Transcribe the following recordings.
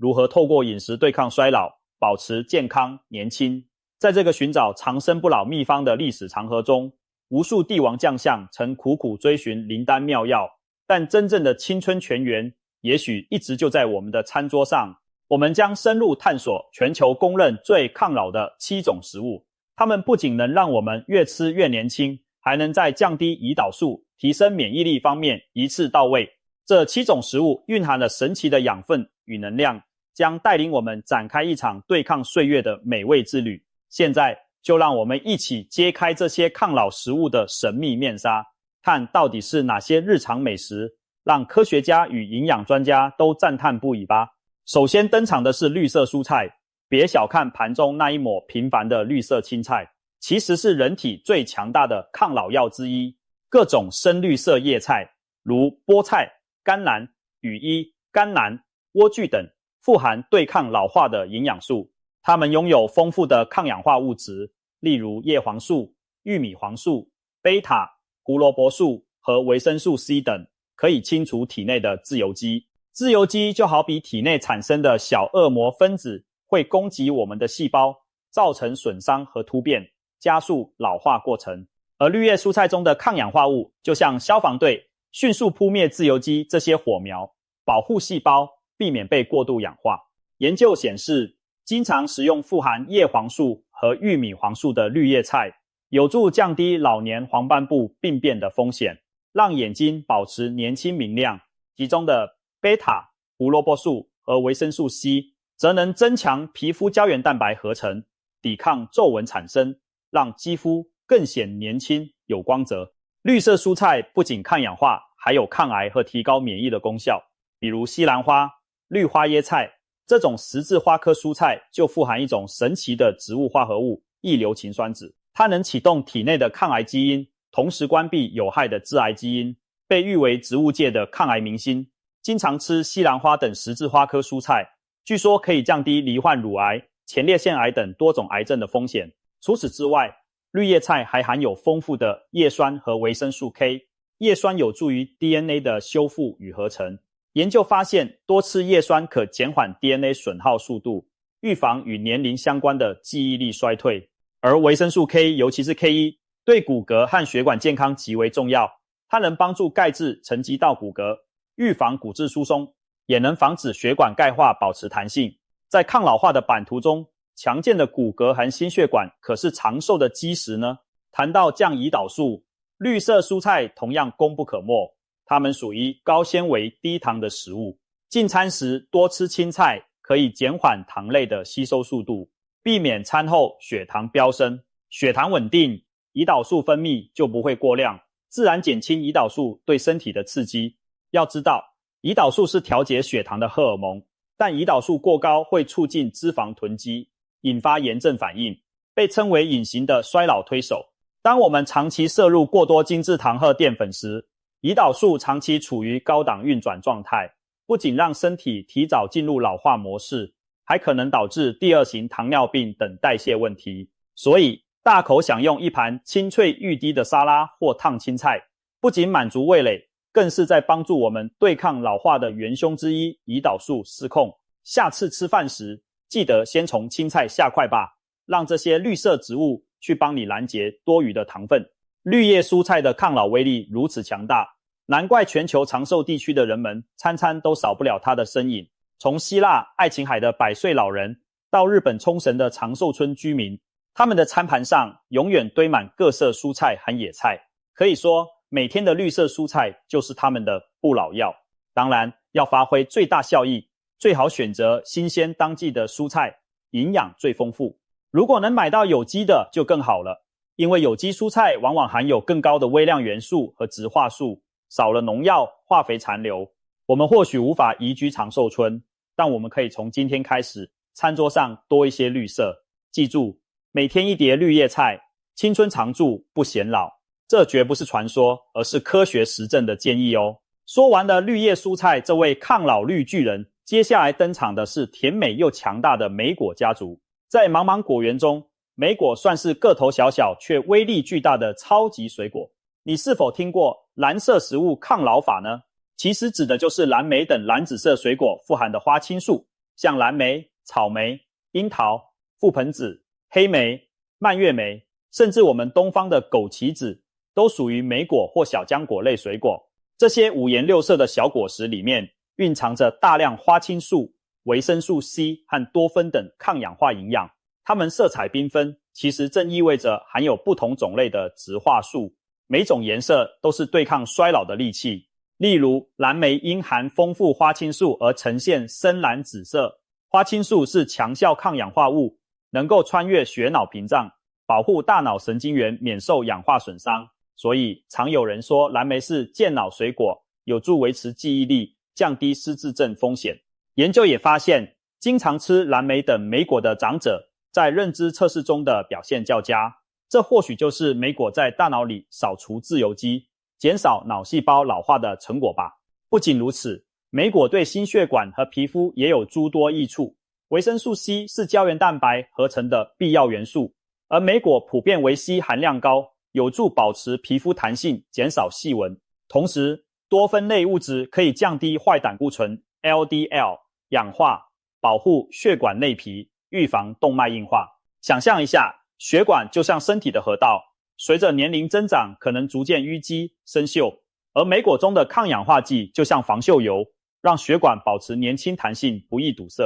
如何透过饮食对抗衰老，保持健康年轻。在这个寻找长生不老秘方的历史长河中，无数帝王将相曾苦苦追寻灵丹妙药，但真正的青春泉源也许一直就在我们的餐桌上。我们将深入探索全球公认最抗老的7种食物，它们不仅能让我们越吃越年轻，还能在降低胰岛素、提升免疫力方面一次到位。这7种食物蕴含了神奇的养分与能量，将带领我们展开一场对抗岁月的美味之旅。现在就让我们一起揭开这些抗老食物的神秘面纱，看到底是哪些日常美食让科学家与营养专家都赞叹不已吧。首先登场的是绿色蔬菜，别小看盘中那一抹平凡的绿色青菜，其实是人体最强大的抗老药之一。各种深绿色叶菜，如菠菜、甘蓝、羽衣、甘蓝、莴苣等，富含对抗老化的营养素。它们拥有丰富的抗氧化物质，例如叶黄素、玉米黄素、贝塔、胡萝卜素和维生素 C 等，可以清除体内的自由基。自由基就好比体内产生的小恶魔分子，会攻击我们的细胞，造成损伤和突变，加速老化过程。而绿叶蔬菜中的抗氧化物就像消防队，迅速扑灭自由基这些火苗，保护细胞，避免被过度氧化。研究显示，经常食用富含叶黄素和玉米黄素的绿叶菜，有助降低老年黄斑部病变的风险，让眼睛保持年轻明亮。其中的贝塔、胡萝卜素和维生素 C 则能增强皮肤胶原蛋白合成，抵抗皱纹产生，让肌肤更显年轻有光泽。绿色蔬菜不仅抗氧化，还有抗癌和提高免疫的功效。比如西兰花、绿花椰菜这种十字花科蔬菜就富含一种神奇的植物化合物异硫氰酸酯，它能启动体内的抗癌基因，同时关闭有害的致癌基因，被誉为植物界的抗癌明星。经常吃西兰花等十字花科蔬菜，据说可以降低罹患乳癌、前列腺癌等多种癌症的风险。除此之外，绿叶菜还含有丰富的叶酸和维生素 K， 叶酸有助于 DNA 的修复与合成。研究发现，多吃叶酸可减缓 DNA 损耗速度，预防与年龄相关的记忆力衰退。而维生素 K， 尤其是 K1， 对骨骼和血管健康极为重要，它能帮助钙质沉积到骨骼，预防骨质疏松，也能防止血管钙化，保持弹性。在抗老化的版图中，强健的骨骼和心血管可是长寿的基石呢。谈到降胰岛素，绿色蔬菜同样功不可没，它们属于高纤维低糖的食物。进餐时多吃青菜，可以减缓糖类的吸收速度，避免餐后血糖飙升。血糖稳定，胰岛素分泌就不会过量，自然减轻胰岛素对身体的刺激。要知道，胰岛素是调节血糖的荷尔蒙，但胰岛素过高会促进脂肪囤积，引发炎症反应，被称为隐形的衰老推手。当我们长期摄入过多精制糖和淀粉时，胰岛素长期处于高档运转状态，不仅让身体提早进入老化模式，还可能导致第二型糖尿病等代谢问题。所以，大口享用一盘清脆欲滴的沙拉或烫青菜，不仅满足味蕾，更是在帮助我们对抗老化的元凶之一——胰岛素失控。下次吃饭时，记得先从青菜下筷吧，让这些绿色植物去帮你拦截多余的糖分。绿叶蔬菜的抗老威力如此强大，难怪全球长寿地区的人们餐餐都少不了它的身影。从希腊爱琴海的100岁老人，到日本冲绳的长寿村居民，他们的餐盘上永远堆满各色蔬菜和野菜。可以说，每天的绿色蔬菜就是他们的不老药。当然，要发挥最大效益，最好选择新鲜当季的蔬菜，营养最丰富。如果能买到有机的就更好了，因为有机蔬菜往往含有更高的微量元素和植化素，少了农药、化肥残留。我们或许无法移居长寿村，但我们可以从今天开始，餐桌上多一些绿色。记住，每天一碟绿叶菜，青春常驻，不显老。这绝不是传说，而是科学实证的建议哦。说完了绿叶蔬菜这位抗老绿巨人，接下来登场的是甜美又强大的莓果家族。在茫茫果园中，莓果算是个头小小却威力巨大的超级水果。你是否听过蓝色食物抗老法呢？其实指的就是蓝莓等蓝紫色水果富含的花青素。像蓝莓、草莓、樱桃、覆盆子、黑莓、蔓越莓，甚至我们东方的枸杞子，都属于莓果或小浆果类水果。这些五颜六色的小果实里面蕴藏着大量花青素、维生素 C 和多酚等抗氧化营养，它们色彩缤纷，其实正意味着含有不同种类的植化素，每种颜色都是对抗衰老的利器。例如，蓝莓因含丰富花青素而呈现深蓝紫色。花青素是强效抗氧化物，能够穿越血脑屏障，保护大脑神经元免受氧化损伤。所以常有人说蓝莓是健脑水果，有助维持记忆力，降低失智症风险。研究也发现，经常吃蓝莓等莓果的长者在认知测试中的表现较佳，这或许就是莓果在大脑里扫除自由基，减少脑细胞老化的成果吧。不仅如此，莓果对心血管和皮肤也有诸多益处。维生素 C 是胶原蛋白合成的必要元素，而莓果普遍为 C 含量高，有助保持皮肤弹性，减少细纹。同时，多酚类物质可以降低坏胆固醇 LDL 氧化，保护血管内皮，预防动脉硬化。想象一下，血管就像身体的河道，随着年龄增长可能逐渐淤积生锈，而莓果中的抗氧化剂就像防锈油，让血管保持年轻弹性，不易堵塞。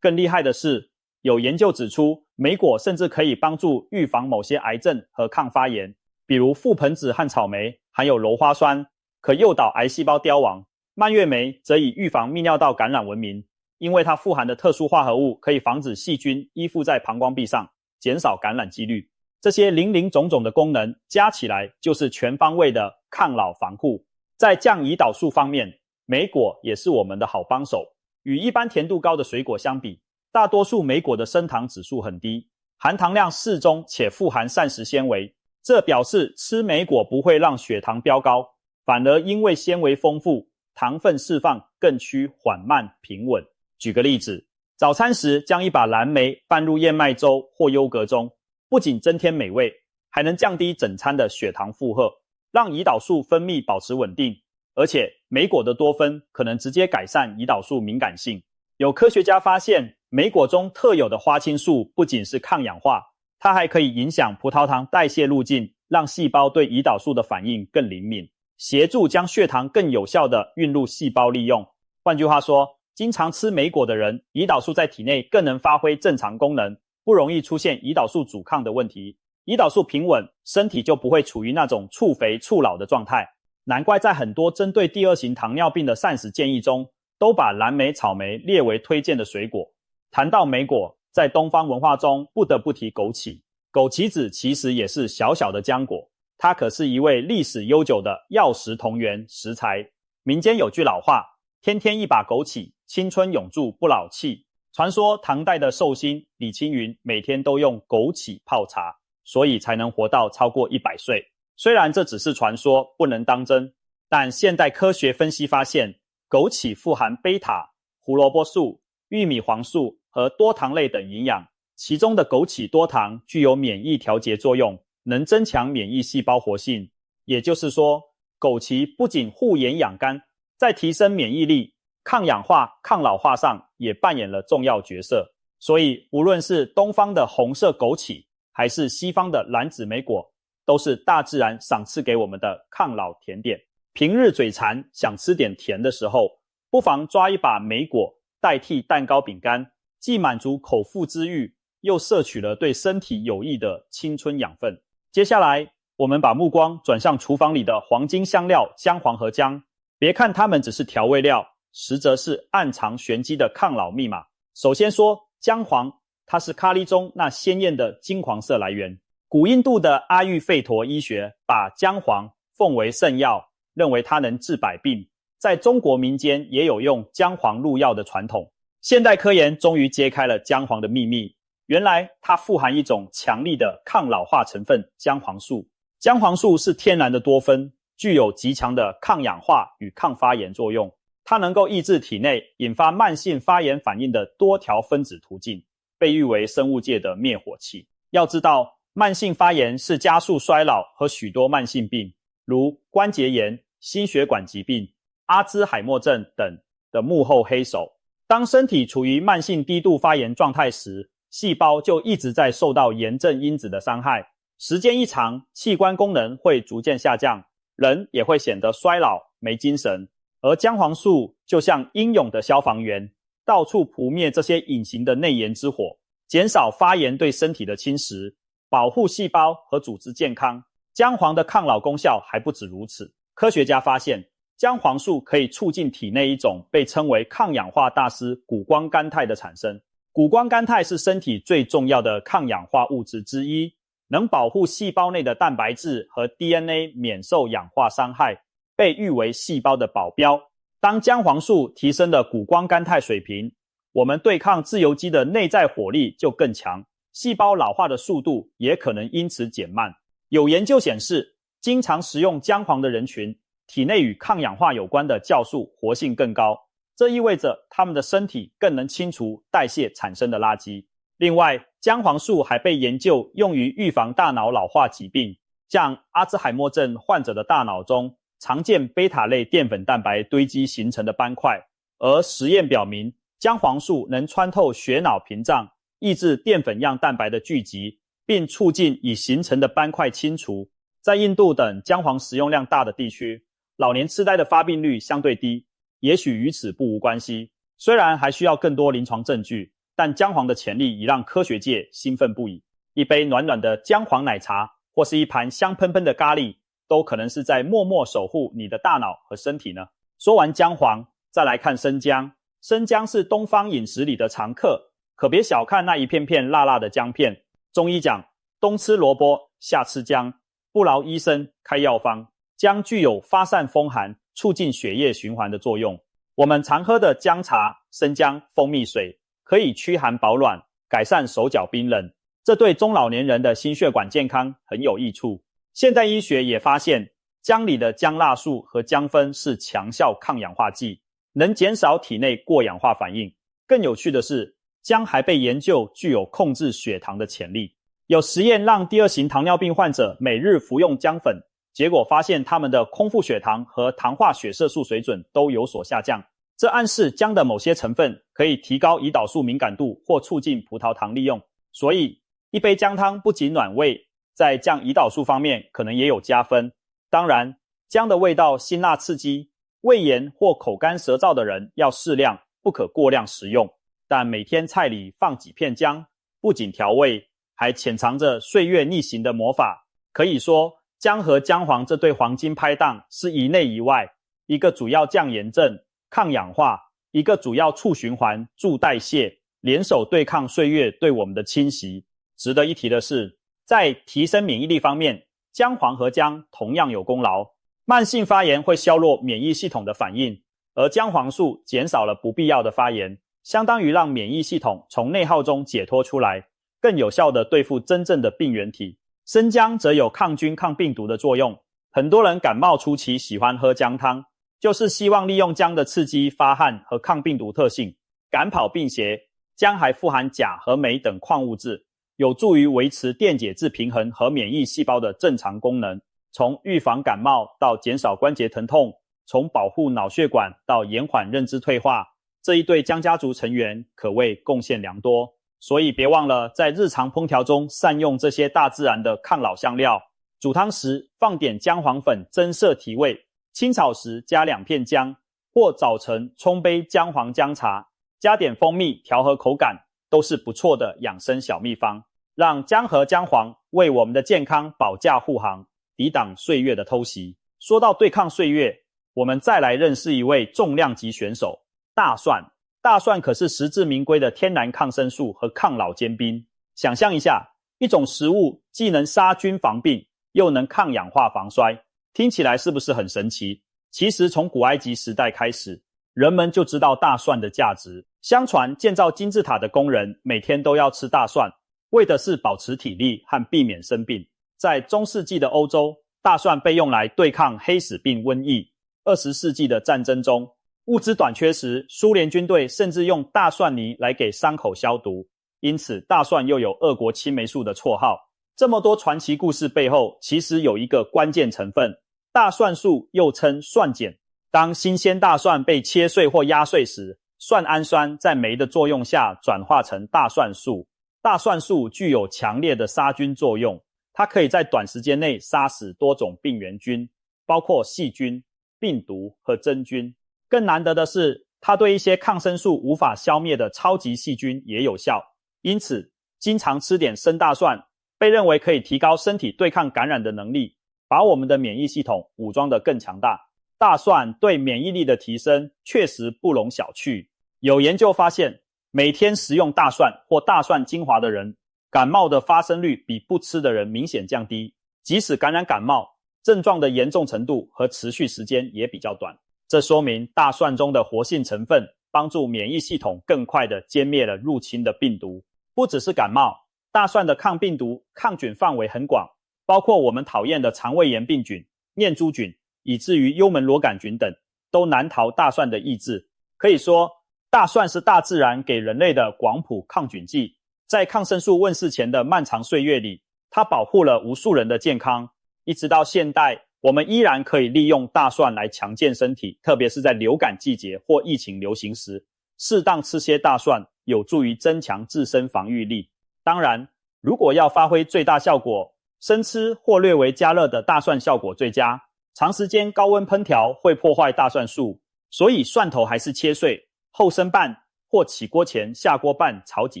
更厉害的是，有研究指出，莓果甚至可以帮助预防某些癌症和抗发炎，比如覆盆子和草莓含有鞣花酸，可诱导癌细胞凋亡。蔓越莓则以预防泌尿道感染闻名，因为它富含的特殊化合物可以防止细菌依附在膀胱壁上，减少感染几率。这些林林总总的功能加起来就是全方位的抗老防护。在降胰岛素方面，莓果也是我们的好帮手。与一般甜度高的水果相比，大多数莓果的升糖指数很低，含糖量适中且富含膳食纤维，这表示吃莓果不会让血糖飙高，反而因为纤维丰富，糖分释放更趋缓慢平稳。举个例子，早餐时将一把蓝莓拌入燕麦粥或优格中，不仅增添美味，还能降低整餐的血糖负荷，让胰岛素分泌保持稳定。而且莓果的多酚可能直接改善胰岛素敏感性。有科学家发现，莓果中特有的花青素不仅是抗氧化，它还可以影响葡萄糖代谢路径，让细胞对胰岛素的反应更灵敏，协助将血糖更有效地运入细胞利用。换句话说，经常吃莓果的人，胰岛素在体内更能发挥正常功能，不容易出现胰岛素阻抗的问题。胰岛素平稳，身体就不会处于那种促肥促老的状态。难怪在很多针对第二型糖尿病的膳食建议中，都把蓝莓、草莓列为推荐的水果。谈到莓果，在东方文化中不得不提枸杞。枸杞子其实也是小小的浆果，它可是一位历史悠久的药食同源食材。民间有句老话，天天一把枸杞，青春永驻不老气。传说唐代的寿星李青云每天都用枸杞泡茶，所以才能活到超过100岁。虽然这只是传说，不能当真，但现代科学分析发现，枸杞富含贝塔、胡萝卜素、玉米黄素和多糖类等营养，其中的枸杞多糖具有免疫调节作用，能增强免疫细胞活性。也就是说，枸杞不仅护眼养肝，在提升免疫力、抗氧化、抗老化上也扮演了重要角色。所以，无论是东方的红色枸杞，还是西方的蓝紫莓果，都是大自然赏赐给我们的抗老甜点。平日嘴馋想吃点甜的时候，不妨抓一把莓果代替蛋糕饼干，既满足口腹之欲，又摄取了对身体有益的青春养分。接下来，我们把目光转向厨房里的黄金香料姜黄和姜，别看它们只是调味料，实则是暗藏玄机的抗老密码。首先说姜黄，它是咖喱中那鲜艳的金黄色来源。古印度的阿育吠陀医学把姜黄奉为圣药，认为它能治百病。在中国民间也有用姜黄入药的传统。现代科研终于揭开了姜黄的秘密，原来它富含一种强力的抗老化成分姜黄素。姜黄素是天然的多酚，具有极强的抗氧化与抗发炎作用。它能够抑制体内引发慢性发炎反应的多条分子途径，被誉为生物界的灭火器。要知道，慢性发炎是加速衰老和许多慢性病，如关节炎、心血管疾病、阿兹海默症等的幕后黑手。当身体处于慢性低度发炎状态时，细胞就一直在受到炎症因子的伤害，时间一长，器官功能会逐渐下降，人也会显得衰老、没精神。而姜黄素就像英勇的消防员，到处扑灭这些隐形的内炎之火，减少发炎对身体的侵蚀，保护细胞和组织健康。姜黄的抗老功效还不止如此，科学家发现姜黄素可以促进体内一种被称为抗氧化大师谷胱甘肽的产生。谷胱甘肽是身体最重要的抗氧化物质之一，能保护细胞内的蛋白质和 DNA 免受氧化伤害，被誉为细胞的保镖。当姜黄素提升了谷胱甘肽水平，我们对抗自由基的内在火力就更强，细胞老化的速度也可能因此减慢。有研究显示，经常食用姜黄的人群，体内与抗氧化有关的酵素活性更高，这意味着他们的身体更能清除代谢产生的垃圾。另外，姜黄素还被研究用于预防大脑老化疾病，像阿兹海默症患者的大脑中常见贝塔类淀粉蛋白堆积形成的斑块，而实验表明，姜黄素能穿透血脑屏障，抑制淀粉样蛋白的聚集，并促进已形成的斑块清除。在印度等姜黄食用量大的地区，老年痴呆的发病率相对低，也许与此不无关系。虽然还需要更多临床证据，但姜黄的潜力已让科学界兴奋不已。一杯暖暖的姜黄奶茶，或是一盘香喷喷的咖喱，都可能是在默默守护你的大脑和身体呢。说完姜黄，再来看生姜。生姜是东方饮食里的常客，可别小看那一片片辣辣的姜片。中医讲，冬吃萝卜，夏吃姜，不劳医生开药方。姜具有发散风寒、促进血液循环的作用。我们常喝的姜茶、生姜、蜂蜜水，可以驱寒保暖，改善手脚冰冷，这对中老年人的心血管健康很有益处。现代医学也发现，姜里的姜辣素和姜酚是强效抗氧化剂，能减少体内过氧化反应。更有趣的是，姜还被研究具有控制血糖的潜力。有实验让第二型糖尿病患者每日服用姜粉，结果发现他们的空腹血糖和糖化血色素水准都有所下降。这暗示姜的某些成分可以提高胰岛素敏感度或促进葡萄糖利用。所以，一杯姜汤不仅暖胃，在降胰岛素方面可能也有加分。当然，姜的味道辛辣刺激，胃炎或口干舌燥的人要适量，不可过量食用。但每天菜里放几片姜，不仅调味，还潜藏着岁月逆行的魔法。可以说，姜和姜黄这对黄金拍档是一内一外，一个主要降炎症、抗氧化，一个主要促循环、助代谢，联手对抗岁月对我们的侵袭。值得一提的是，在提升免疫力方面，姜黄和姜同样有功劳。慢性发炎会削弱免疫系统的反应，而姜黄素减少了不必要的发炎，相当于让免疫系统从内耗中解脱出来，更有效地对付真正的病原体。生姜则有抗菌抗病毒的作用，很多人感冒初期喜欢喝姜汤，就是希望利用姜的刺激发汗和抗病毒特性，赶跑病邪。姜还富含钾和镁等矿物质，有助于维持电解质平衡和免疫细胞的正常功能，从预防感冒到减少关节疼痛，从保护脑血管到延缓认知退化，这一对姜家族成员可谓贡献良多。所以别忘了在日常烹调中善用这些大自然的抗老香料。煮汤时放点姜黄粉增色提味，清炒时加2片姜，或早晨冲杯姜黄姜茶，加点蜂蜜调和口感，都是不错的养生小秘方，让姜和姜黄为我们的健康保驾护航，抵挡岁月的偷袭。说到对抗岁月，我们再来认识一位重量级选手——大蒜。大蒜可是实至名归的天然抗生素和抗老尖兵。想象一下，一种食物既能杀菌防病，又能抗氧化防衰，听起来是不是很神奇？其实从古埃及时代开始，人们就知道大蒜的价值。相传建造金字塔的工人每天都要吃大蒜，为的是保持体力和避免生病。在中世纪的欧洲，大蒜被用来对抗黑死病瘟疫。20世纪的战争中，物资短缺时，苏联军队甚至用大蒜泥来给伤口消毒，因此大蒜又有俄国青霉素的绰号。这么多传奇故事背后，其实有一个关键成分，大蒜素又称蒜碱。当新鲜大蒜被切碎或压碎时，蒜氨酸在酶的作用下转化成大蒜素。大蒜素具有强烈的杀菌作用，它可以在短时间内杀死多种病原菌，包括细菌、病毒和真菌。更难得的是，它对一些抗生素无法消灭的超级细菌也有效。因此，经常吃点生大蒜，被认为可以提高身体对抗感染的能力，把我们的免疫系统武装得更强大。大蒜对免疫力的提升确实不容小觑。有研究发现，每天食用大蒜或大蒜精华的人，感冒的发生率比不吃的人明显降低，即使感染感冒，症状的严重程度和持续时间也比较短。这说明大蒜中的活性成分帮助免疫系统更快地歼灭了入侵的病毒。不只是感冒，大蒜的抗病毒、抗菌范围很广，包括我们讨厌的肠胃炎病菌、念珠菌，以至于幽门螺杆菌等，都难逃大蒜的抑制。可以说，大蒜是大自然给人类的广谱抗菌剂。在抗生素问世前的漫长岁月里，它保护了无数人的健康。一直到现代，我们依然可以利用大蒜来强健身体，特别是在流感季节或疫情流行时，适当吃些大蒜有助于增强自身防御力。当然，如果要发挥最大效果，生吃或略为加热的大蒜效果最佳。长时间高温烹调会破坏大蒜素，所以蒜头还是切碎后生拌，或起锅前下锅拌炒几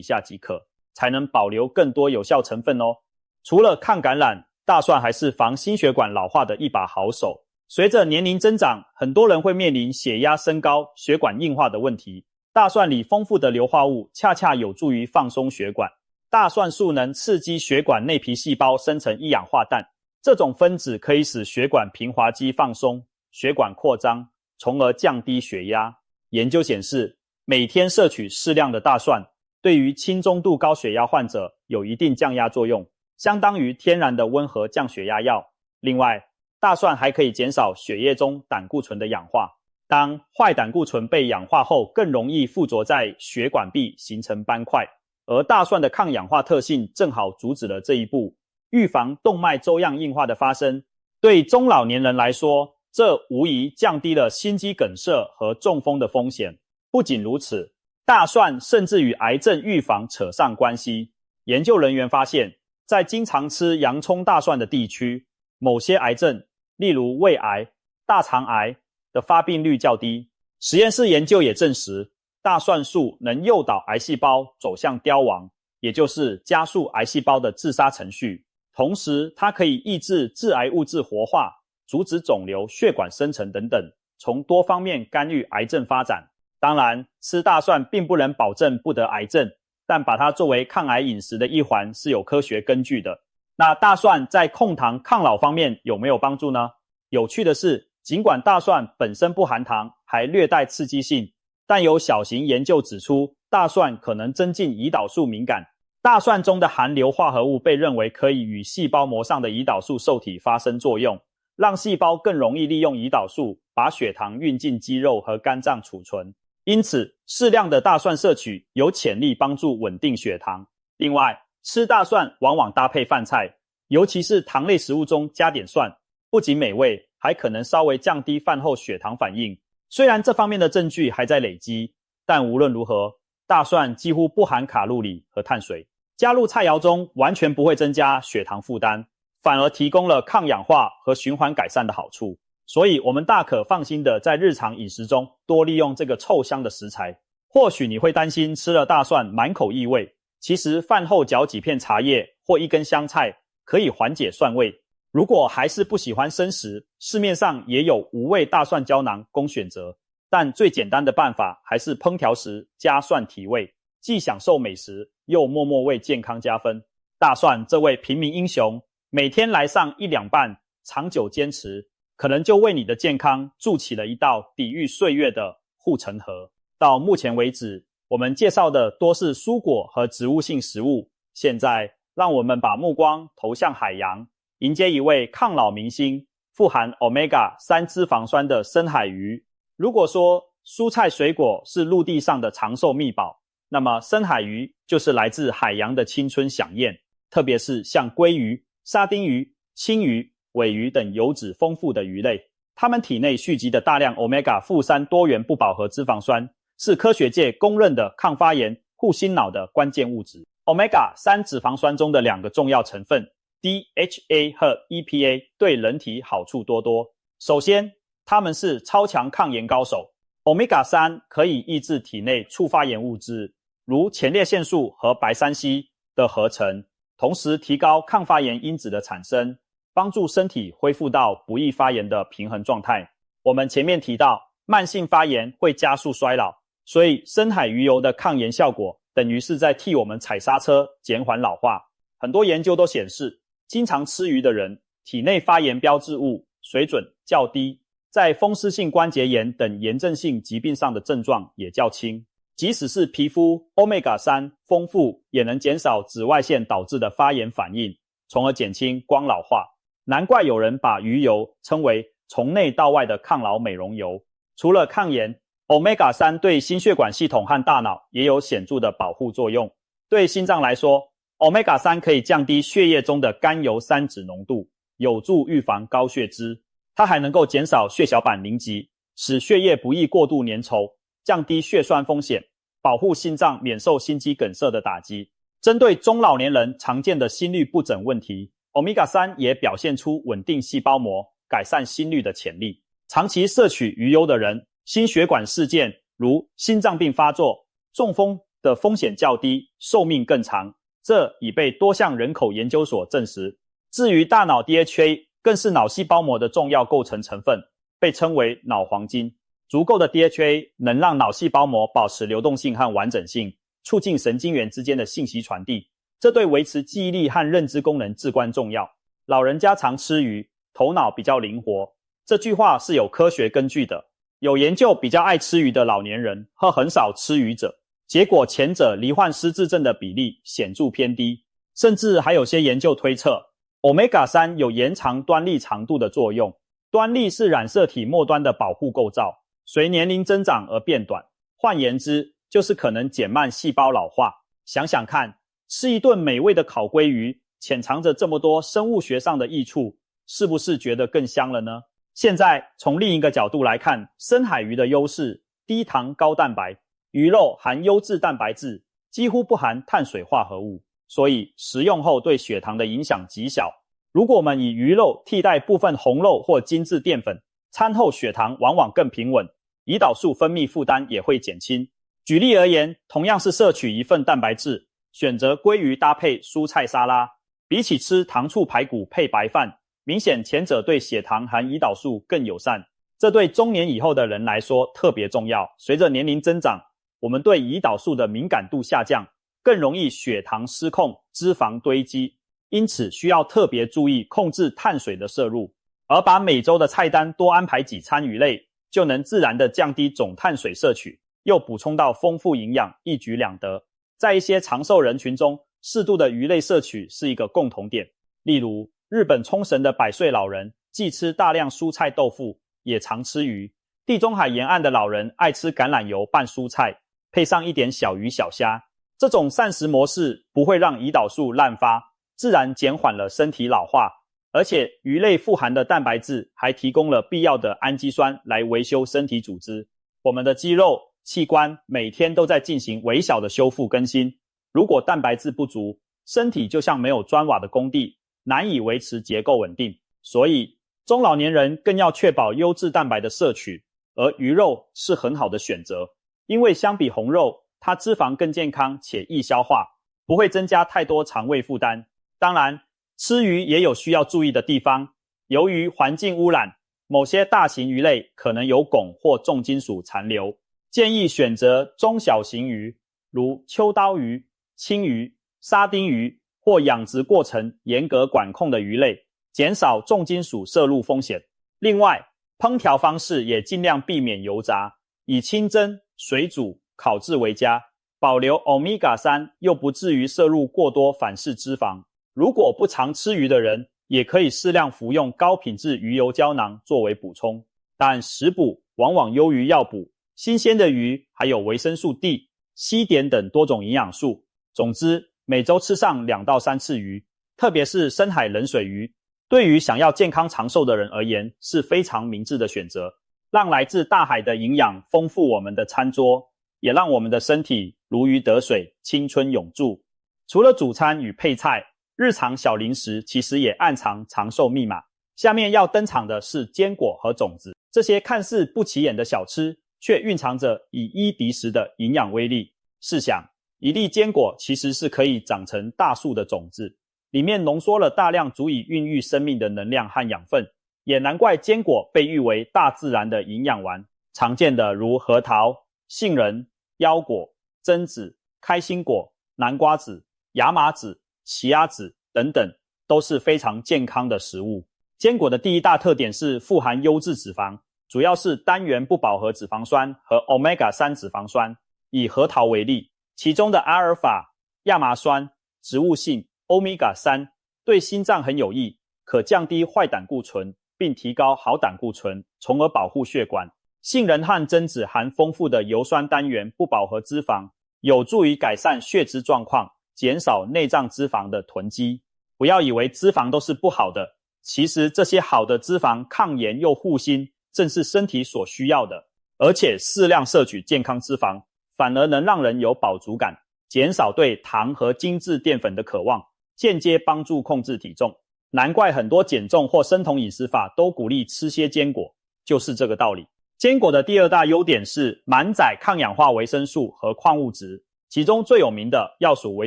下即可，才能保留更多有效成分哦。除了抗感染，大蒜还是防心血管老化的一把好手。随着年龄增长，很多人会面临血压升高、血管硬化的问题。大蒜里丰富的硫化物恰恰有助于放松血管。大蒜素能刺激血管内皮细胞生成一氧化氮，这种分子可以使血管平滑肌放松，血管扩张，从而降低血压。研究显示，每天摄取适量的大蒜，对于轻中度高血压患者有一定降压作用，相当于天然的温和降血压药。另外，大蒜还可以减少血液中胆固醇的氧化。当坏胆固醇被氧化后，更容易附着在血管壁形成斑块，而大蒜的抗氧化特性正好阻止了这一步，预防动脉粥样硬化的发生。对中老年人来说，这无疑降低了心肌梗塞和中风的风险。不仅如此，大蒜甚至与癌症预防扯上关系。研究人员发现，在经常吃洋葱大蒜的地区，某些癌症，例如胃癌、大肠癌的发病率较低。实验室研究也证实，大蒜素能诱导癌细胞走向凋亡，也就是加速癌细胞的自杀程序。同时，它可以抑制致癌物质活化，阻止肿瘤、血管生成等等，从多方面干预癌症发展。当然，吃大蒜并不能保证不得癌症，但把它作为抗癌饮食的一环是有科学根据的。那大蒜在控糖抗老方面有没有帮助呢？有趣的是，尽管大蒜本身不含糖，还略带刺激性，但有小型研究指出，大蒜可能增进胰岛素敏感。大蒜中的含硫化合物被认为可以与细胞膜上的胰岛素受体发生作用，让细胞更容易利用胰岛素把血糖运进肌肉和肝脏储存。因此，适量的大蒜摄取有潜力帮助稳定血糖。另外，吃大蒜往往搭配饭菜，尤其是糖类食物中加点蒜，不仅美味，还可能稍微降低饭后血糖反应。虽然这方面的证据还在累积，但无论如何，大蒜几乎不含卡路里和碳水，加入菜肴中完全不会增加血糖负担，反而提供了抗氧化和循环改善的好处。所以我们大可放心的在日常饮食中多利用这个臭香的食材。或许你会担心吃了大蒜满口异味，其实饭后嚼几片茶叶或一根香菜可以缓解蒜味。如果还是不喜欢生食，市面上也有无味大蒜胶囊供选择，但最简单的办法还是烹调时加蒜提味，既享受美食，又默默为健康加分。大蒜这位平民英雄，每天来上1两半，长久坚持，可能就为你的健康筑起了一道抵御岁月的护城河。到目前为止，我们介绍的多是蔬果和植物性食物，现在让我们把目光投向海洋，迎接一位抗老明星，富含 Omega-3 脂肪酸的深海鱼。如果说蔬菜水果是陆地上的长寿秘宝，那么深海鱼就是来自海洋的青春飨宴，特别是像鲑鱼、沙丁鱼、青鱼、鲔鱼等油脂丰富的鱼类，它们体内蓄积的大量 Omega-3 多元不饱和脂肪酸，是科学界公认的抗发炎、护心脑的关键物质。Omega-3 脂肪酸中的2个重要成分 DHA 和 EPA 对人体好处多多。首先，它们是超强抗炎高手。Omega-3 可以抑制体内促发炎物质，如前列腺素和白三烯的合成，同时提高抗发炎因子的产生，帮助身体恢复到不易发炎的平衡状态。我们前面提到，慢性发炎会加速衰老，所以深海鱼油的抗炎效果等于是在替我们踩刹车，减缓老化。很多研究都显示，经常吃鱼的人体内发炎标志物水准较低，在风湿性关节炎等炎症性疾病上的症状也较轻。即使是皮肤 Omega-3 丰富，也能减少紫外线导致的发炎反应，从而减轻光老化。难怪有人把鱼油称为从内到外的抗老美容油。除了抗炎， Omega-3 对心血管系统和大脑也有显著的保护作用。对心脏来说， Omega-3 可以降低血液中的甘油三酯浓度，有助预防高血脂。它还能够减少血小板凝集，使血液不易过度粘稠，降低血栓风险，保护心脏免受心肌梗塞的打击。针对中老年人常见的心律不整问题， Omega-3 也表现出稳定细胞膜、改善心率的潜力。长期摄取鱼油的人，心血管事件如心脏病发作、中风的风险较低，寿命更长，这已被多项人口研究所证实。至于大脑 DHA， 更是脑细胞膜的重要构成成分，被称为脑黄金。足够的 DHA 能让脑细胞膜保持流动性和完整性，促进神经元之间的信息传递，这对维持记忆力和认知功能至关重要。老人家常吃鱼，头脑比较灵活，这句话是有科学根据的。有研究比较爱吃鱼的老年人和很少吃鱼者，结果前者罹患失智症的比例显著偏低。甚至还有些研究推测， Omega-3 有延长端粒长度的作用。端粒是染色体末端的保护构造，随年龄增长而变短，换言之，就是可能减慢细胞老化。想想看，吃一顿美味的烤鲑鱼，潜藏着这么多生物学上的益处，是不是觉得更香了呢？现在从另一个角度来看，深海鱼的优势，低糖高蛋白，鱼肉含优质蛋白质，几乎不含碳水化合物，所以食用后对血糖的影响极小。如果我们以鱼肉替代部分红肉或精致淀粉，餐后血糖往往更平稳，胰岛素分泌负担也会减轻。举例而言，同样是摄取一份蛋白质，选择鲑鱼搭配蔬菜沙拉，比起吃糖醋排骨配白饭，明显前者对血糖和胰岛素更友善。这对中年以后的人来说特别重要。随着年龄增长，我们对胰岛素的敏感度下降，更容易血糖失控、脂肪堆积，因此需要特别注意控制碳水的摄入。而把每周的菜单多安排几餐鱼类，就能自然地降低总碳水摄取，又补充到丰富营养，一举两得。在一些长寿人群中，适度的鱼类摄取是一个共同点。例如，日本冲绳的100岁老人既吃大量蔬菜豆腐，也常吃鱼。地中海沿岸的老人爱吃橄榄油拌蔬菜，配上一点小鱼小虾。这种膳食模式不会让胰岛素滥发，自然减缓了身体老化。而且鱼类富含的蛋白质还提供了必要的氨基酸来维修身体组织。我们的肌肉、器官每天都在进行微小的修复更新，如果蛋白质不足，身体就像没有砖瓦的工地，难以维持结构稳定。所以中老年人更要确保优质蛋白的摄取，而鱼肉是很好的选择。因为相比红肉，它脂肪更健康且易消化，不会增加太多肠胃负担。当然，吃鱼也有需要注意的地方。由于环境污染，某些大型鱼类可能有汞或重金属残留，建议选择中小型鱼，如秋刀鱼、青鱼、沙丁鱼或养殖过程严格管控的鱼类，减少重金属摄入风险。另外，烹调方式也尽量避免油炸，以清蒸、水煮、烤制为佳，保留 Omega-3 又不至于摄入过多反式脂肪。如果不常吃鱼的人，也可以适量服用高品质鱼油胶囊作为补充，但食补往往优于药补。新鲜的鱼还有维生素 D、硒碘等多种营养素。总之，每周吃上2到3次鱼，特别是深海冷水鱼，对于想要健康长寿的人而言是非常明智的选择，让来自大海的营养丰富我们的餐桌，也让我们的身体如鱼得水，青春永驻。除了主餐与配菜，日常小零食其实也暗藏长寿密码。下面要登场的是坚果和种子，这些看似不起眼的小吃，却蕴藏着以一敌十的营养威力。试想，一粒坚果其实是可以长成大树的种子，里面浓缩了大量足以孕育生命的能量和养分，也难怪坚果被誉为大自然的营养丸。常见的如核桃、杏仁、腰果、榛子、开心果、南瓜子、亚麻籽、奇亚籽等等，都是非常健康的食物。坚果的第一大特点是富含优质脂肪，主要是单元不饱和脂肪酸和 Omega-3 脂肪酸。以核桃为例，其中的阿尔法、亚麻酸、植物性 Omega-3 对心脏很有益，可降低坏胆固醇，并提高好胆固醇，从而保护血管。杏仁和榛子含丰富的油酸单元不饱和脂肪，有助于改善血脂状况，减少内脏脂肪的囤积。不要以为脂肪都是不好的，其实这些好的脂肪抗炎又护心，正是身体所需要的。而且适量摄取健康脂肪，反而能让人有饱足感，减少对糖和精致淀粉的渴望，间接帮助控制体重。难怪很多减重或生酮饮食法都鼓励吃些坚果，就是这个道理。坚果的第二大优点是满载抗氧化维生素和矿物质，其中最有名的要数维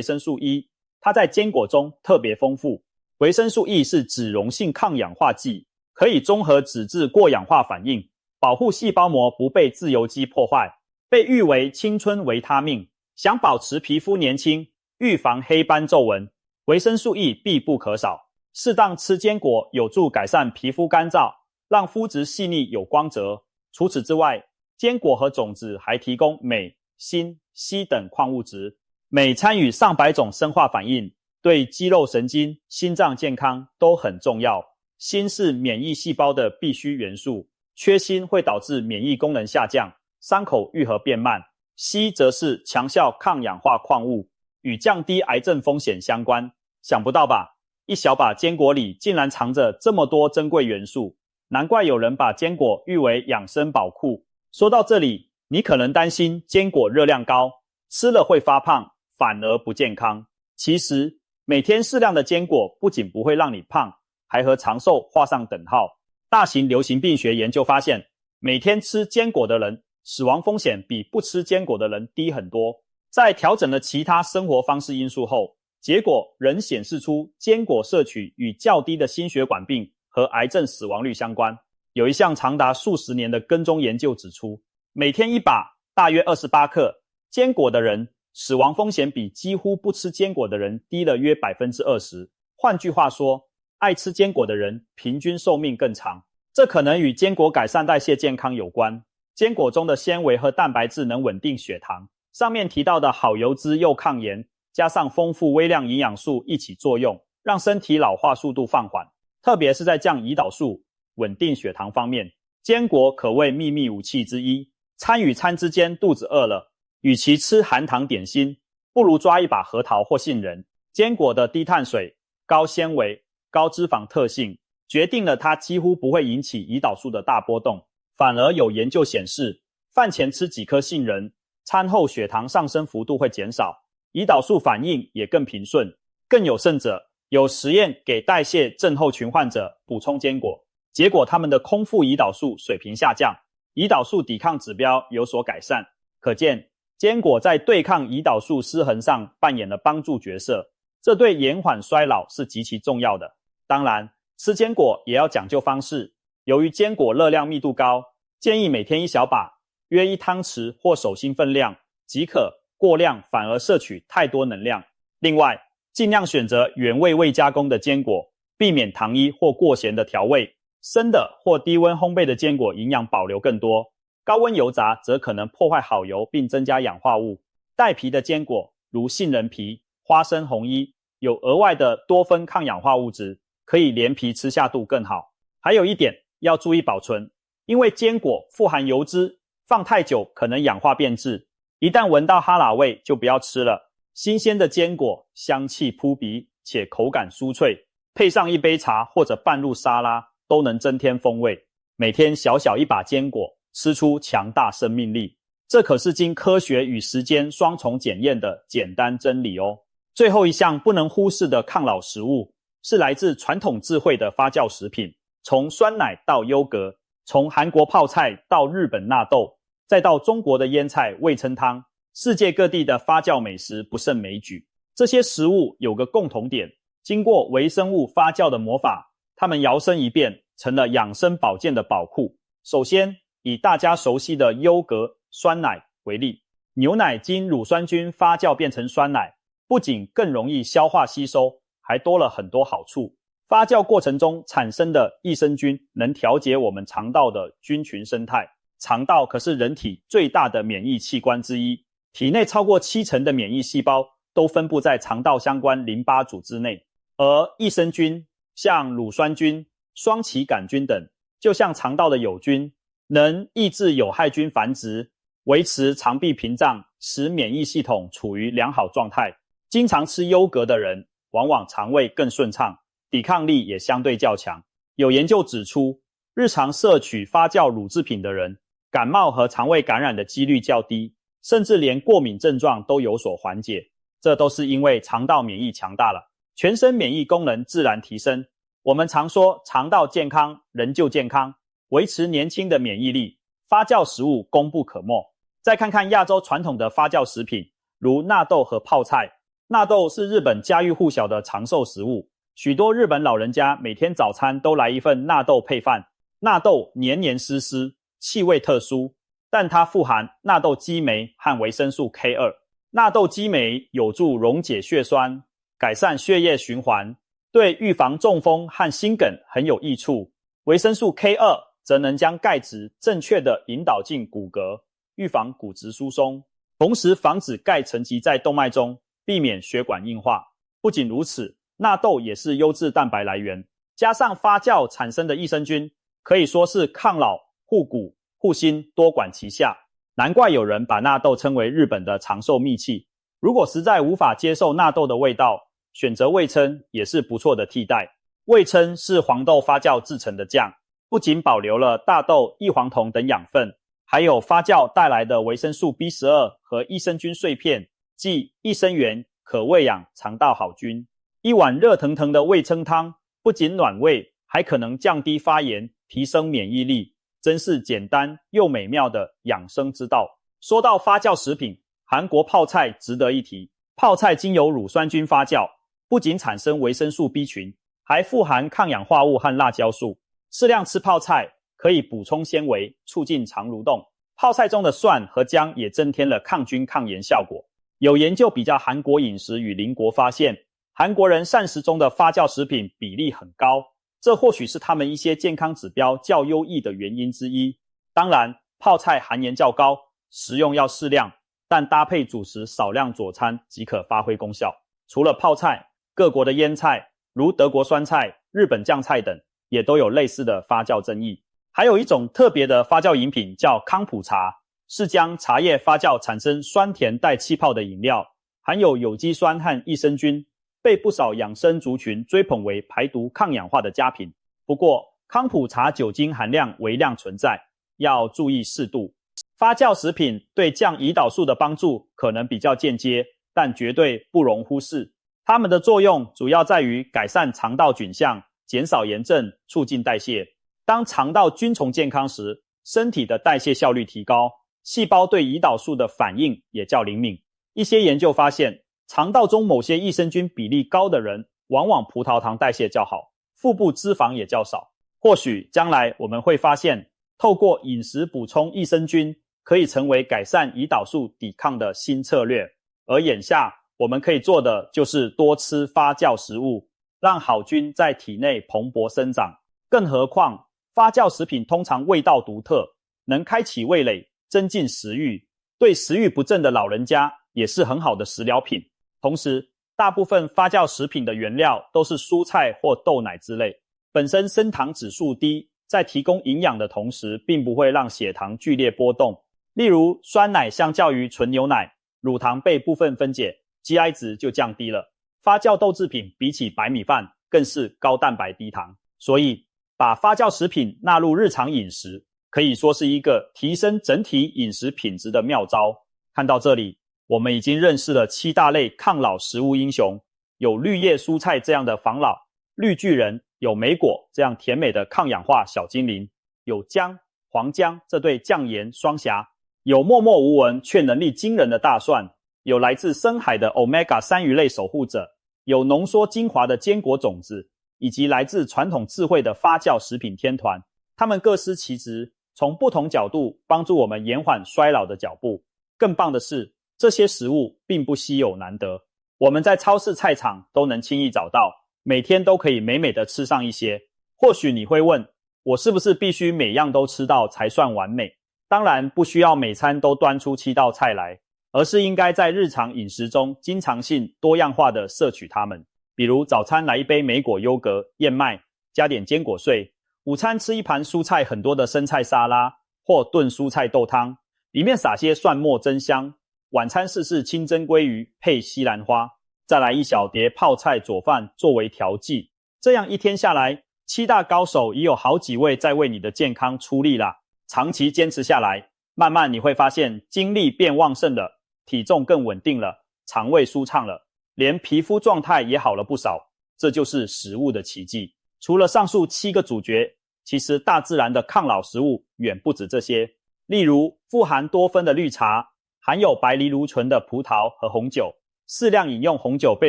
生素 E， 它在坚果中特别丰富。维生素 E 是脂溶性抗氧化剂，可以中和脂质过氧化反应，保护细胞膜不被自由基破坏，被誉为青春维他命。想保持皮肤年轻，预防黑斑皱纹，维生素 E 必不可少。适当吃坚果有助改善皮肤干燥，让肤质细腻有光泽。除此之外，坚果和种子还提供镁、锌、硒等矿物质。镁参与上百种生化反应，对肌肉神经、心脏健康都很重要。锌是免疫细胞的必需元素，缺锌会导致免疫功能下降，伤口愈合变慢。硒则是强效抗氧化矿物，与降低癌症风险相关。想不到吧？一小把坚果里竟然藏着这么多珍贵元素，难怪有人把坚果誉为养生宝库。说到这里，你可能担心坚果热量高，吃了会发胖，反而不健康。其实，每天适量的坚果不仅不会让你胖，还和长寿画上等号。大型流行病学研究发现，每天吃坚果的人，死亡风险比不吃坚果的人低很多。在调整了其他生活方式因素后，结果仍显示出坚果摄取与较低的心血管病和癌症死亡率相关。有一项长达数十年的跟踪研究指出，每天一把大约28克坚果的人，死亡风险比几乎不吃坚果的人低了约 20%。 换句话说，爱吃坚果的人平均寿命更长。这可能与坚果改善代谢健康有关。坚果中的纤维和蛋白质能稳定血糖，上面提到的好油脂又抗炎，加上丰富微量营养素一起作用，让身体老化速度放缓。特别是在降胰岛素、稳定血糖方面，坚果可谓秘密武器之一。餐与餐之间肚子饿了，与其吃含糖点心，不如抓一把核桃或杏仁。坚果的低碳水、高纤维、高脂肪特性，决定了它几乎不会引起胰岛素的大波动。反而有研究显示，饭前吃几颗杏仁，餐后血糖上升幅度会减少，胰岛素反应也更平顺。更有甚者，有实验给代谢症候群患者补充坚果，结果他们的空腹胰岛素水平下降，胰岛素抵抗指标有所改善。可见，坚果在对抗胰岛素失衡上扮演了帮助角色，这对延缓衰老是极其重要的。当然，吃坚果也要讲究方式，由于坚果热量密度高，建议每天一小把，约1汤匙或手心分量即可，过量反而摄取太多能量。另外，尽量选择原味未加工的坚果，避免糖衣或过咸的调味。生的或低温烘焙的坚果营养保留更多，高温油炸则可能破坏好油并增加氧化物。带皮的坚果，如杏仁皮、花生红衣，有额外的多酚抗氧化物质，可以连皮吃下肚更好。还有一点要注意保存，因为坚果富含油脂，放太久可能氧化变质，一旦闻到哈喇味就不要吃了。新鲜的坚果香气扑鼻，且口感酥脆，配上一杯茶或者拌入沙拉，都能增添风味。每天小小一把坚果，吃出强大生命力。这可是经科学与时间双重检验的简单真理哦。最后一项不能忽视的抗老食物，是来自传统智慧的发酵食品，从酸奶到优格，从韩国泡菜到日本纳豆，再到中国的腌菜味噌汤，世界各地的发酵美食不胜枚举。这些食物有个共同点，经过微生物发酵的魔法，它们摇身一变成了养生保健的宝库。首先，以大家熟悉的优格、酸奶为例，牛奶经乳酸菌发酵变成酸奶，不仅更容易消化吸收，还多了很多好处。发酵过程中产生的益生菌能调节我们肠道的菌群生态。肠道可是人体最大的免疫器官之一，体内超过70%的免疫细胞都分布在肠道相关淋巴组织内，而益生菌像乳酸菌、双歧杆菌等，就像肠道的友菌，能抑制有害菌繁殖，维持肠壁屏障，使免疫系统处于良好状态。经常吃优格的人，往往肠胃更顺畅，抵抗力也相对较强。有研究指出，日常摄取发酵乳制品的人，感冒和肠胃感染的几率较低，甚至连过敏症状都有所缓解。这都是因为肠道免疫强大了，全身免疫功能自然提升。我们常说肠道健康，人就健康，维持年轻的免疫力，发酵食物功不可没。再看看亚洲传统的发酵食品，如纳豆和泡菜。纳豆是日本家喻户晓的长寿食物，许多日本老人家每天早餐都来一份纳豆配饭。纳豆黏黏湿湿，气味特殊，但它富含纳豆激酶和维生素 K2。纳豆激酶有助溶解血栓，改善血液循环，对预防中风和心梗很有益处。维生素 K2 则能将钙质正确地引导进骨骼，预防骨质疏松，同时防止钙沉积在动脉中，避免血管硬化。不仅如此，纳豆也是优质蛋白来源，加上发酵产生的益生菌，可以说是抗老、护骨、护心多管齐下。难怪有人把纳豆称为日本的长寿秘器。如果实在无法接受纳豆的味道，选择味噌也是不错的替代。味噌是黄豆发酵制成的酱，不仅保留了大豆异黄酮等养分，还有发酵带来的维生素 B12 和益生菌碎片，即益生元，可喂养肠道好菌。一碗热腾腾的味噌汤，不仅暖胃，还可能降低发炎，提升免疫力，真是简单又美妙的养生之道。说到发酵食品，韩国泡菜值得一提。泡菜经由乳酸菌发酵，不仅产生维生素 B 群，还富含抗氧化物和辣椒素。适量吃泡菜可以补充纤维，促进肠蠕动。泡菜中的蒜和姜也增添了抗菌抗炎效果。有研究比较韩国饮食与邻国，发现韩国人膳食中的发酵食品比例很高，这或许是他们一些健康指标较优异的原因之一。当然，泡菜含盐较高，食用要适量，但搭配主食少量佐餐即可发挥功效。除了泡菜，各国的腌菜，如德国酸菜、日本酱菜等，也都有类似的发酵争议。还有一种特别的发酵饮品叫康普茶，是将茶叶发酵产生酸甜带气泡的饮料，含有有机酸和益生菌，被不少养生族群追捧为排毒抗氧化的佳品。不过，康普茶酒精含量微量存在，要注意适度。发酵食品对降胰岛素的帮助可能比较间接，但绝对不容忽视。它们的作用主要在于改善肠道菌相，减少炎症，促进代谢。当肠道菌丛健康时，身体的代谢效率提高，细胞对胰岛素的反应也较灵敏。一些研究发现，肠道中某些益生菌比例高的人，往往葡萄糖代谢较好，腹部脂肪也较少。或许将来我们会发现，透过饮食补充益生菌，可以成为改善胰岛素抵抗的新策略。而眼下我们可以做的就是多吃发酵食物，让好菌在体内蓬勃生长。更何况发酵食品通常味道独特，能开启味蕾，增进食欲，对食欲不振的老人家也是很好的食疗品。同时，大部分发酵食品的原料都是蔬菜或豆奶之类，本身升糖指数低，在提供营养的同时，并不会让血糖剧烈波动。例如，酸奶相较于纯牛奶，乳糖被部分分解， GI 值就降低了。发酵豆制品比起白米饭更是高蛋白低糖，所以把发酵食品纳入日常饮食，可以说是一个提升整体饮食品质的妙招。看到这里，我们已经认识了7大类抗老食物英雄，有绿叶蔬菜这样的防老绿巨人，有莓果这样甜美的抗氧化小精灵，有姜、黄姜这对降盐双侠，有默默无闻却能力惊人的大蒜，有来自深海的 Omega-3 鱼类守护者，有浓缩精华的坚果种子，以及来自传统智慧的发酵食品天团。它们各司其职，从不同角度帮助我们延缓衰老的脚步。更棒的是，这些食物并不稀有难得，我们在超市菜场都能轻易找到，每天都可以美美的吃上一些。或许你会问，我是不是必须每样都吃到才算完美？当然不需要每餐都端出7道菜来，而是应该在日常饮食中经常性多样化的摄取它们。比如早餐来一杯莓果优格燕麦，加点坚果碎；午餐吃一盘蔬菜很多的生菜沙拉或炖蔬菜豆汤，里面撒些蒜末增香；晚餐试试清蒸鲑鱼配西兰花，再来一小碟泡菜佐饭作为调剂。这样一天下来，7大高手已有好几位在为你的健康出力啦。长期坚持下来，慢慢你会发现精力变旺盛了，体重更稳定了，肠胃舒畅了，连皮肤状态也好了不少。这就是食物的奇迹。除了上述7个主角，其实大自然的抗老食物远不止这些。例如富含多酚的绿茶，含有白藜芦醇的葡萄和红酒。适量饮用红酒被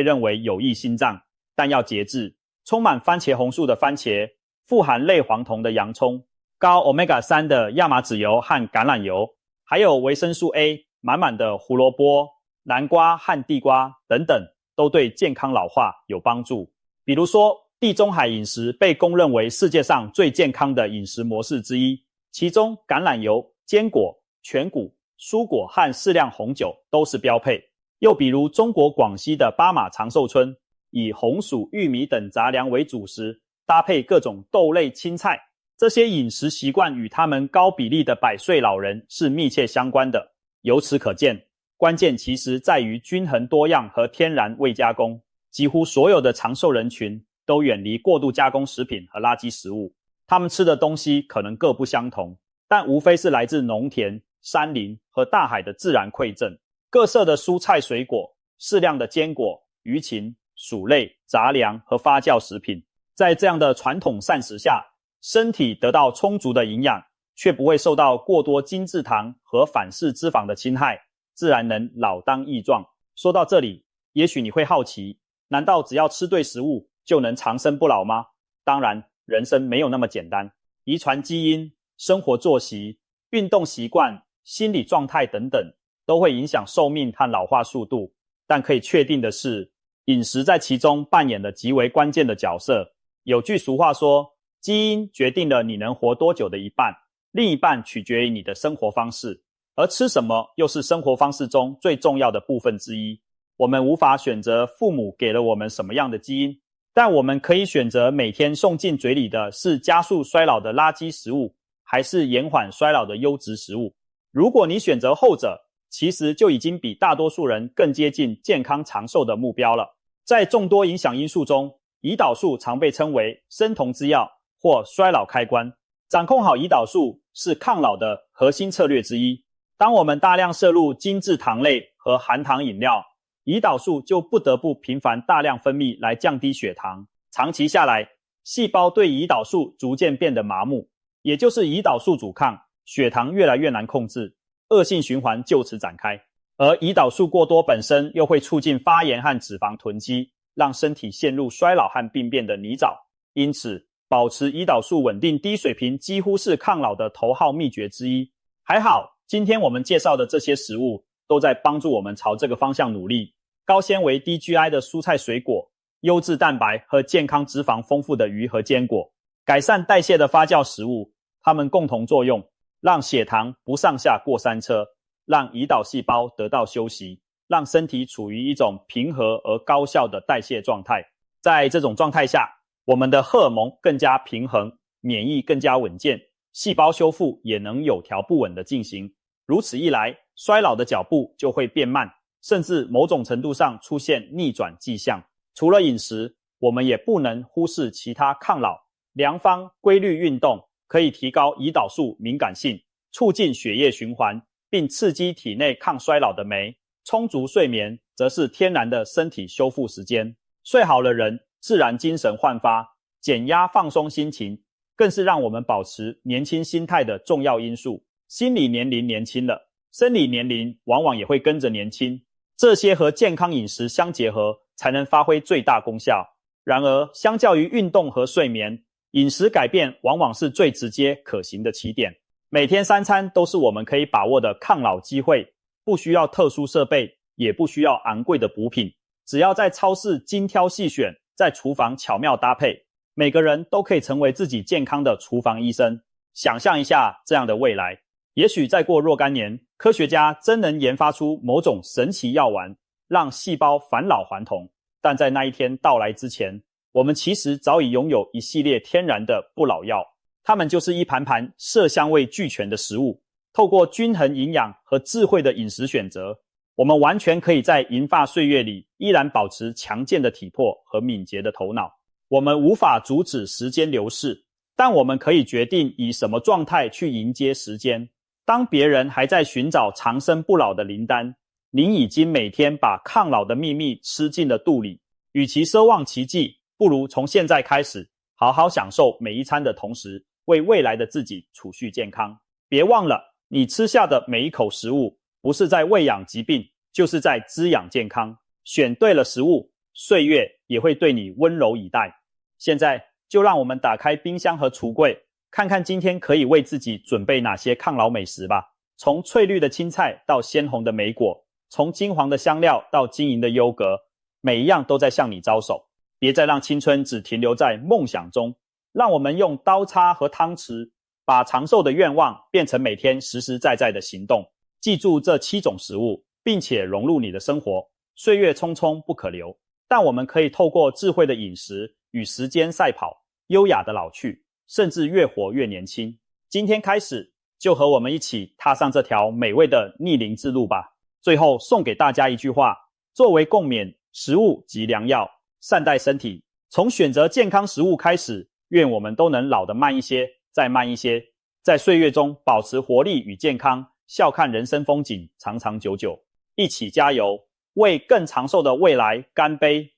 认为有益心脏，但要节制。充满番茄红素的番茄，富含类黄酮的洋葱，高 Omega-3 的亚麻籽油和橄榄油，还有维生素 A 满满的胡萝卜、南瓜和地瓜等等，都对健康老化有帮助。比如说，地中海饮食被公认为世界上最健康的饮食模式之一，其中橄榄油、坚果、全谷、蔬果和适量红酒都是标配。又比如中国广西的巴马长寿村，以红薯、玉米等杂粮为主食，搭配各种豆类青菜，这些饮食习惯与他们高比例的100岁老人是密切相关的。由此可见，关键其实在于均衡多样和天然未加工。几乎所有的长寿人群都远离过度加工食品和垃圾食物，他们吃的东西可能各不相同，但无非是来自农田、山林和大海的自然馈赠。各色的蔬菜水果，适量的坚果、鱼禽、薯类、杂粮和发酵食品，在这样的传统膳食下，身体得到充足的营养，却不会受到过多精制糖和反式脂肪的侵害，自然能老当益壮。说到这里，也许你会好奇，难道只要吃对食物就能长生不老吗？当然，人生没有那么简单。遗传基因、生活作息、运动习惯、心理状态等等，都会影响寿命和老化速度。但可以确定的是，饮食在其中扮演了极为关键的角色。有句俗话说，基因决定了你能活多久的一半，另一半取决于你的生活方式，而吃什么又是生活方式中最重要的部分之一。我们无法选择父母给了我们什么样的基因，但我们可以选择每天送进嘴里的是加速衰老的垃圾食物，还是延缓衰老的优质食物。如果你选择后者，其实就已经比大多数人更接近健康长寿的目标了。在众多影响因素中，胰岛素常被称为生酮之药或衰老开关。掌控好胰岛素是抗老的核心策略之一。当我们大量摄入精制糖类和含糖饮料，胰岛素就不得不频繁大量分泌来降低血糖。长期下来，细胞对胰岛素逐渐变得麻木，也就是胰岛素阻抗，血糖越来越难控制，恶性循环就此展开。而胰岛素过多本身又会促进发炎和脂肪囤积，让身体陷入衰老和病变的泥沼。因此，保持胰岛素稳定低水平几乎是抗老的头号秘诀之一。还好，今天我们介绍的这些食物都在帮助我们朝这个方向努力。高纤维低 GI 的蔬菜水果，优质蛋白和健康脂肪丰富的鱼和坚果，改善代谢的发酵食物，它们共同作用，让血糖不上下过山车，让胰岛细胞得到休息，让身体处于一种平和而高效的代谢状态。在这种状态下，我们的荷尔蒙更加平衡，免疫更加稳健，细胞修复也能有条不紊地进行。如此一来，衰老的脚步就会变慢，甚至某种程度上出现逆转迹象。除了饮食，我们也不能忽视其他抗老、良方、规律运动可以提高胰岛素敏感性，促进血液循环，并刺激体内抗衰老的酶。充足睡眠则是天然的身体修复时间。睡好了人自然精神焕发，减压放松心情，更是让我们保持年轻心态的重要因素。心理年龄年轻了，生理年龄往往也会跟着年轻，这些和健康饮食相结合，才能发挥最大功效。然而，相较于运动和睡眠，饮食改变往往是最直接可行的起点。每天3餐都是我们可以把握的抗老机会，不需要特殊设备，也不需要昂贵的补品，只要在超市精挑细选，在厨房巧妙搭配，每个人都可以成为自己健康的厨房医生。想象一下这样的未来，也许再过若干年，科学家真能研发出某种神奇药丸，让细胞返老还童。但在那一天到来之前，我们其实早已拥有一系列天然的不老药，它们就是一盘盘色香味俱全的食物。透过均衡营养和智慧的饮食选择，我们完全可以在银发岁月里依然保持强健的体魄和敏捷的头脑。我们无法阻止时间流逝，但我们可以决定以什么状态去迎接时间。当别人还在寻找长生不老的灵丹，您已经每天把抗老的秘密吃进了肚里。与其奢望奇迹，不如从现在开始，好好享受每一餐的同时，为未来的自己储蓄健康。别忘了，你吃下的每一口食物，不是在喂养疾病，就是在滋养健康。选对了食物，岁月也会对你温柔以待。现在就让我们打开冰箱和橱柜，看看今天可以为自己准备哪些抗老美食吧。从翠绿的青菜到鲜红的莓果，从金黄的香料到晶莹的优格，每一样都在向你招手。别再让青春只停留在梦想中，让我们用刀叉和汤匙，把长寿的愿望变成每天实实在在的行动。记住这7种食物，并且融入你的生活。岁月匆匆不可留，但我们可以透过智慧的饮食与时间赛跑，优雅的老去，甚至越活越年轻。今天开始，就和我们一起踏上这条美味的逆龄之路吧。最后送给大家一句话，作为共勉，食物即良药，善待身体，从选择健康食物开始，愿我们都能老得慢一些，再慢一些，在岁月中保持活力与健康，笑看人生风景，长长久久。一起加油，为更长寿的未来干杯！